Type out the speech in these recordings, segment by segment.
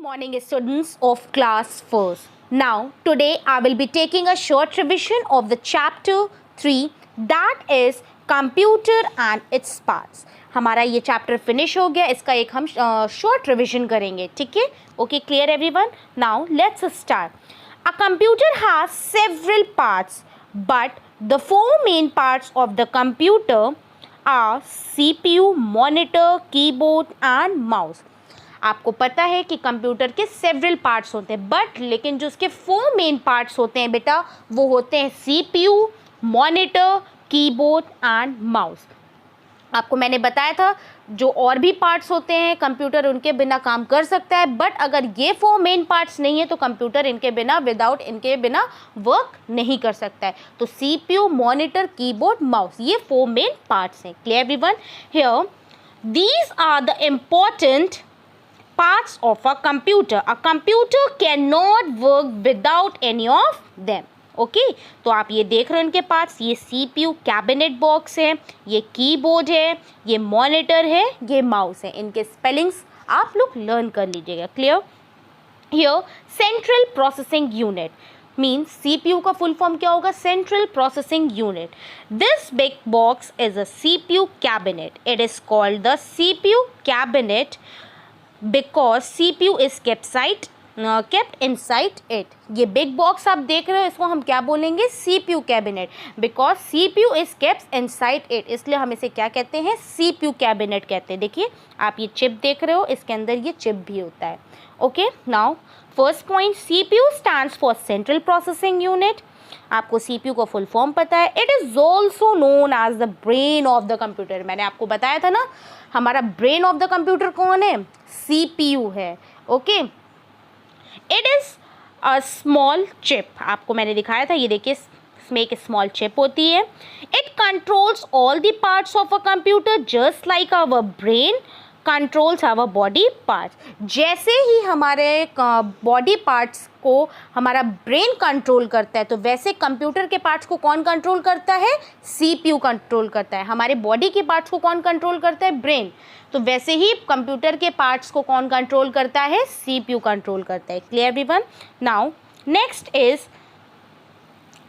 morning, students of class 1st. Now, today I will be taking a short revision of the chapter 3, that is computer and its parts. हमारा ये chapter finish हो गया, इसका एक हम short revision करेंगे, ठीक है? Okay, clear everyone? Now let's start. A computer has several parts, but the four main parts of the computer are CPU, monitor, keyboard and mouse. आपको पता है कि कंप्यूटर के सेवरल पार्ट्स होते हैं, बट लेकिन जो उसके 4 मेन पार्ट्स होते हैं बेटा, वो होते हैं CPU, monitor, keyboard and mouse. आपको मैंने बताया था जो और भी पार्ट्स होते हैं कंप्यूटर उनके बिना काम कर सकता है, बट अगर ये 4 मेन पार्ट्स नहीं है तो कंप्यूटर इनके बिना वर्क नहीं कर सकता है. तो CPU, मॉनिटर, कीबोर्ड, माउस, ये 4 मेन पार्ट्स हैं. Clear everyone? Here these are the important parts of a computer. A computer cannot work without any of them. Okay, तो आप ये देख रहे हो इनके पार्ट्स, ये CPU कैबिनेट बॉक्स है, ये कीबोर्ड है, ये मॉनिटर है, ये माउस है. इनके स्पेलिंग्स आप लोग लर्न कर लीजिएगा. Clear? Here central processing unit means CPU का फुल फॉर्म क्या होगा? Central processing unit. This big box is a CPU cabinet. It is called the CPU cabinet because CPU is kept inside it. ये big box आप देख रहे हो, इसको हम क्या बोलेंगे? CPU cabinet. Because CPU is kept inside it, इसलिए हम इसे क्या कहते हैं? CPU कैबिनेट कहते हैं. देखिए आप ये चिप देख रहे हो, इसके अंदर ये चिप भी होता है. Okay, now first point, CPU stands for central processing unit. आपको CPU को फुल फॉर्म पता है. It is also known as the brain of the computer. मैंने आपको बताया था ना, हमारा ब्रेन ऑफ द कंप्यूटर कौन है? CPU है. Okay, it is a small chip. आपको मैंने दिखाया था, ये देखिए इसमें एक स्मॉल चिप होती है. It controls all the parts of a computer just like our brain controls our body parts. जैसे ही हमारे बॉडी पार्ट्स को हमारा ब्रेन कंट्रोल करता है, तो वैसे कंप्यूटर के पार्ट्स को कौन कंट्रोल करता है? CPU कंट्रोल करता है. हमारे बॉडी के पार्ट्स को कौन कंट्रोल करता है? ब्रेन. तो वैसे ही कंप्यूटर के पार्ट्स को कौन कंट्रोल करता है? CPU कंट्रोल करता है. Clear everyone? Now next is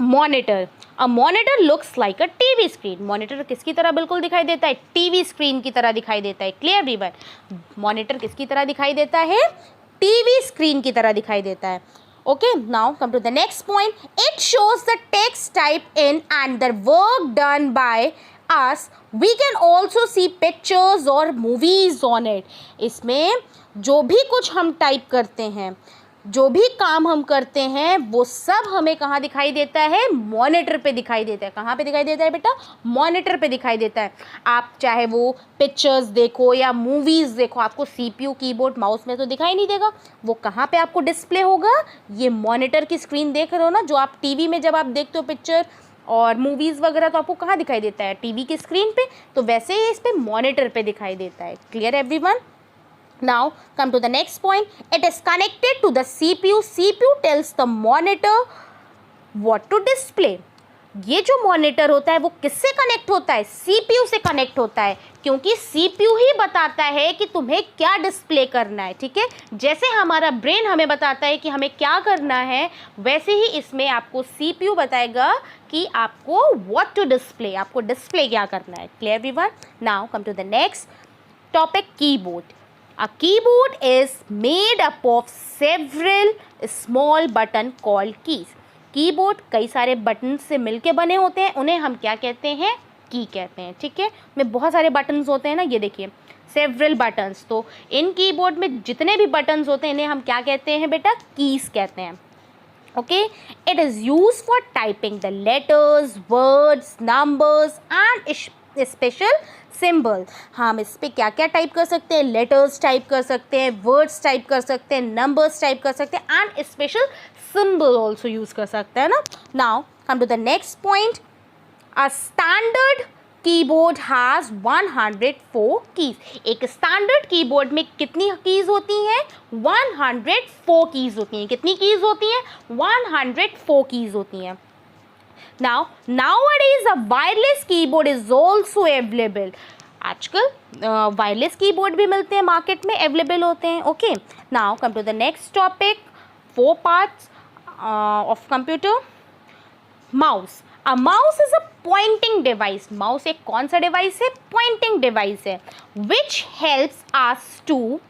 monitor. A monitor looks like a TV screen. Monitor किसकी तरह बिल्कुल दिखाई देता है? टीवी स्क्रीन की तरह दिखाई देता है. Clear everyone? मॉनिटर किसकी तरह दिखाई देता है? टीवी स्क्रीन की तरह दिखाई देता है. Okay, now come to the next point. It shows the text typed in and the work done by us. We can also see pictures or movies on it. इसमें जो भी कुछ हम टाइप करते हैं, जो भी काम हम करते हैं, वो सब हमें कहाँ दिखाई देता है? मॉनिटर पे दिखाई देता है. कहाँ पे दिखाई देता है बेटा? मॉनिटर पे दिखाई देता है. आप चाहे वो पिक्चर्स देखो या मूवीज़ देखो, आपको CPU, कीबोर्ड, माउस में तो दिखाई नहीं देगा. वो कहाँ पे आपको डिस्प्ले होगा? ये मॉनिटर की स्क्रीन देख रहे हो ना, जो आप टीवी में जब आप देखते हो पिक्चर और मूवीज़ वगैरह, तो आपको कहाँ दिखाई देता है? टीवी की स्क्रीन पे. तो वैसे ही इस पर मॉनिटर पे दिखाई देता है. Clear everyone? Now come to the next point. It is connected to the CPU. CPU tells the monitor what to display. ये जो मॉनिटर होता है वो किससे कनेक्ट होता है? CPU से कनेक्ट होता है, क्योंकि CPU ही बताता है कि तुम्हें क्या डिस्प्ले करना है. ठीक है? जैसे हमारा ब्रेन हमें बताता है कि हमें क्या करना है, वैसे ही इसमें आपको CPU बताएगा कि आपको what to display, आपको डिस्प्ले क्या करना है. Clear everyone? Now come to the next topic, keyboard. A keyboard is made up of several small button called keys. Keyboard कई सारे बटन से मिलके बने होते हैं, उन्हें हम क्या कहते हैं? की कहते हैं. ठीक है? में बहुत सारे बटन्स होते हैं ना, ये देखिए सेवरल बटन्स. तो इन कीबोर्ड में जितने भी बटन्स होते हैं, इन्हें हम क्या कहते हैं बेटा? कीज कहते हैं. Okay, it is use for typing the letters, words, numbers and special symbol. हम इस पर क्या क्या टाइप कर सकते हैं? लेटर्स टाइप कर सकते हैं, वर्ड्स टाइप कर सकते हैं, नंबर्स टाइप कर सकते हैं and special symbol also use कर सकते हैं ना. Now come to the next point. A standard keyboard has 104 keys. एक स्टैंडर्ड कीबोर्ड में कितनी कीज होती हैं? 104 कीज होती हैं. कितनी कीज होती हैं? 104 कीज होती हैं. Now, nowadays a wireless keyboard is also available. आजकल वायरलेस कीबोर्ड भी मिलते हैं, मार्केट में अवेलेबल होते हैं. Okay, now come to the next topic. 4 parts of computer. Mouse. A mouse is a pointing device. Mouse एक कौन सा डिवाइस है? पॉइंटिंग डिवाइस है, which helps us to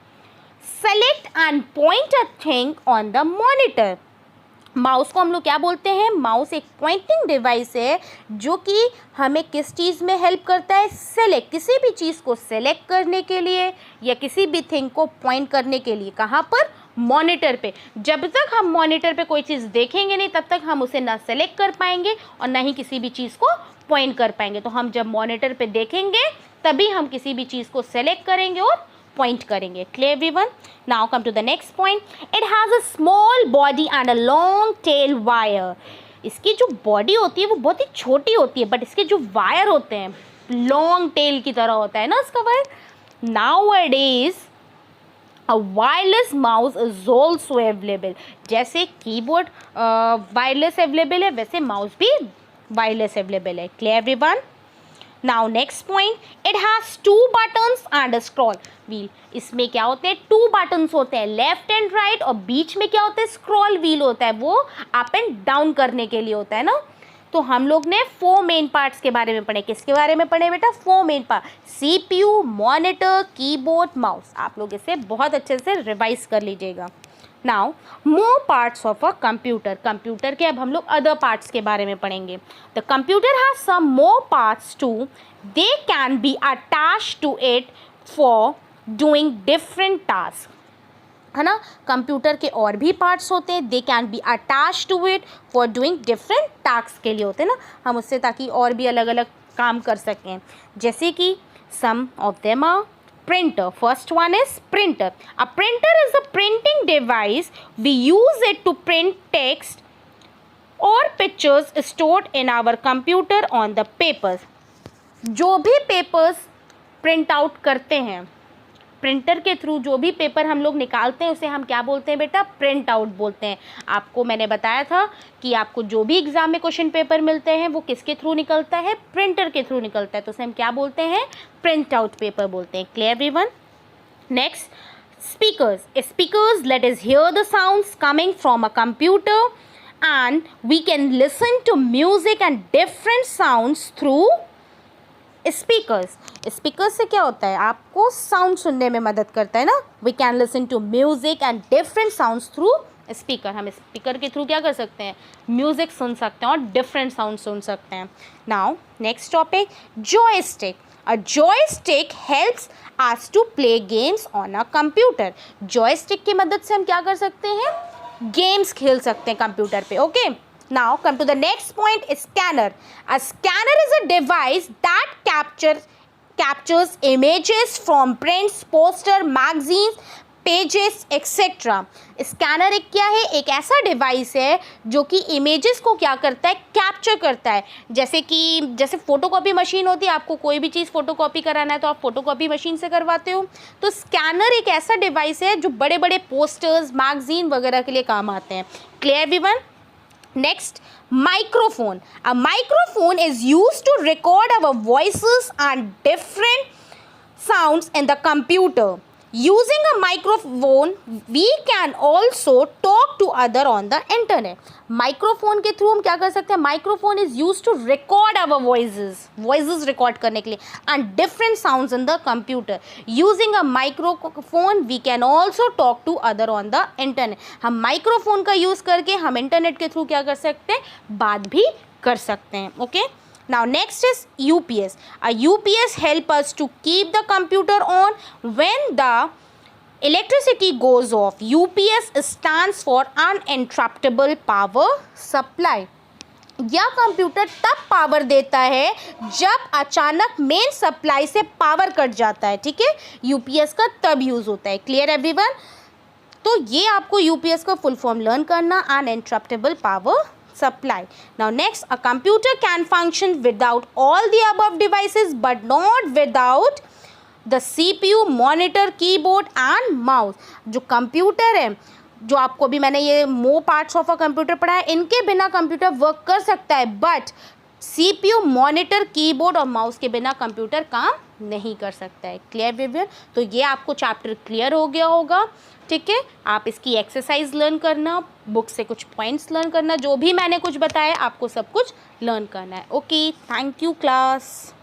select and point a thing on the monitor. Mouse को हम लोग क्या बोलते हैं? माउस एक पॉइंटिंग डिवाइस है जो कि हमें किस चीज़ में हेल्प करता है? सेलेक्ट, किसी भी चीज़ को सेलेक्ट करने के लिए या किसी भी थिंग को पॉइंट करने के लिए. कहाँ पर? मॉनिटर पे. जब तक हम मॉनिटर पे कोई चीज़ देखेंगे नहीं तब तक हम उसे ना सेलेक्ट कर पाएंगे और ना ही किसी भी चीज़ को पॉइंट कर पाएंगे. तो हम जब मॉनिटर पे देखेंगे तभी हम किसी भी चीज़ को सेलेक्ट करेंगे और पॉइंट करेंगे. Clear everyone? Now come to the next point. It has a small body and a long tail wire. इसकी जो बॉडी होती है वो बहुत ही छोटी होती है, बट इसके जो वायर होते हैं लॉन्ग टेल की तरह होता है ना इसका wire. Nowadays a wireless mouse is also available. जैसे कीबोर्ड वायरलेस अवेलेबल है वैसे माउस भी वायरलेस अवेलेबल है. Clear everyone? Now next point. It has 2 buttons and a scroll wheel. इसमें क्या होते हैं? 2 बटन्स होते हैं, लेफ्ट एंड राइट, और बीच में क्या होता है? स्क्रॉल व्हील होता है, वो अप एंड डाउन करने के लिए होता है ना. तो हम लोग ने 4 मेन पार्ट्स के बारे में पढ़े. किसके बारे में पढ़े बेटा? 4 main part. CPU, monitor, keyboard, mouse. आप लोग इसे बहुत अच्छे से रिवाइज कर लीजिएगा. Now more parts of a computer. Computer के अब हम लोग अदर पार्ट्स के बारे में पढ़ेंगे. The computer has some more parts too. They can be attached to it for doing different task. है ना, कंप्यूटर के और भी पार्ट्स होते हैं. They can be attach to it for doing different task के लिए होते हैं ना, हम उससे ताकि और भी अलग अलग काम कर सकें. जैसे कि some of them are printer. First one is printer. A printer is a printing device. We use it to print text or pictures stored in our computer on the papers. जो भी पेपर्स प्रिंट आउट करते हैं, printer के through जो भी paper हम लोग निकालते हैं उसे हम क्या बोलते हैं बेटा? प्रिंट आउट बोलते हैं. आपको मैंने बताया था कि आपको जो भी एग्जाम में क्वेश्चन पेपर मिलते हैं वो किसके थ्रू निकलता है? प्रिंटर के थ्रू निकलता है. तो उसे हम क्या बोलते हैं? प्रिंट आउट पेपर बोलते हैं. Clear everyone? Next, speakers. Speakers let us hear the sounds coming from a computer and we can listen to music and different sounds through speakers. Speakers से क्या होता है? आपको साउंड सुनने में मदद करता है ना. We can listen to music and different sounds through speaker. हम स्पीकर के थ्रू क्या कर सकते हैं? म्यूजिक सुन सकते हैं और डिफरेंट साउंड सुन सकते हैं. Now next topic, joystick. A joystick helps us to play games on a computer. Joystick की मदद से हम क्या कर सकते हैं? गेम्स खेल सकते हैं कंप्यूटर पे. Okay, now come to the next point, scanner. A scanner is a device that captures images from prints, poster, magazines, pages etcetera. Scanner एक क्या है? एक ऐसा डिवाइस है जो कि इमेजेस को क्या करता है? कैप्चर करता है. जैसे फ़ोटोकॉपी मशीन होती है, आपको कोई भी चीज़ फ़ोटोकॉपी कराना है तो आप फ़ोटोकॉपी मशीन से करवाते हो. तो स्कैनर एक ऐसा डिवाइस है जो बड़े बड़े पोस्टर्स, मैगजीन वगैरह के लिए काम आते हैं. Clear everyone? Next, microphone. A microphone is used to record our voices and different sounds in the computer. Using a microphone, we can also talk to other on the internet. Microphone के through हम क्या कर सकते हैं? Microphone is use to record our voices record करने के लिए and different sounds in the computer. Using a microphone we can also talk to other on the internet. हम माइक्रोफोन का यूज़ करके हम इंटरनेट के थ्रू क्या कर सकते हैं? बात भी कर सकते हैं. Okay, now next is UPS. A UPS help us to keep the computer on when the electricity goes off. UPS stands for uninterruptible power supply. यह कंप्यूटर तब पावर देता है जब अचानक मेन सप्लाई से पावर कट जाता है. ठीक है, यूपीएस का तब यूज़ होता है. Clear everyone? तो ये आपको यूपीएस का फुल फॉर्म लर्न करना, uninterruptible power supply. Now next, a computer can function without all the above devices but not without the CPU, monitor, keyboard and mouse. जो कंप्यूटर है, जो आपको अभी मैंने ये मोर पार्ट्स ऑफ अ कंप्यूटर पढ़ा है, इनके बिना कंप्यूटर वर्क कर सकता है, बट CPU, मॉनिटर, कीबोर्ड और माउस के बिना कंप्यूटर काम नहीं कर सकता है। Clear Vivian? तो ये आपको चैप्टर क्लियर हो गया होगा। ठीक है, आप इसकी एक्सरसाइज लर्न करना, बुक से कुछ पॉइंट्स लर्न करना, जो भी मैंने कुछ बताया आपको सब कुछ लर्न करना है। Okay, thank you class.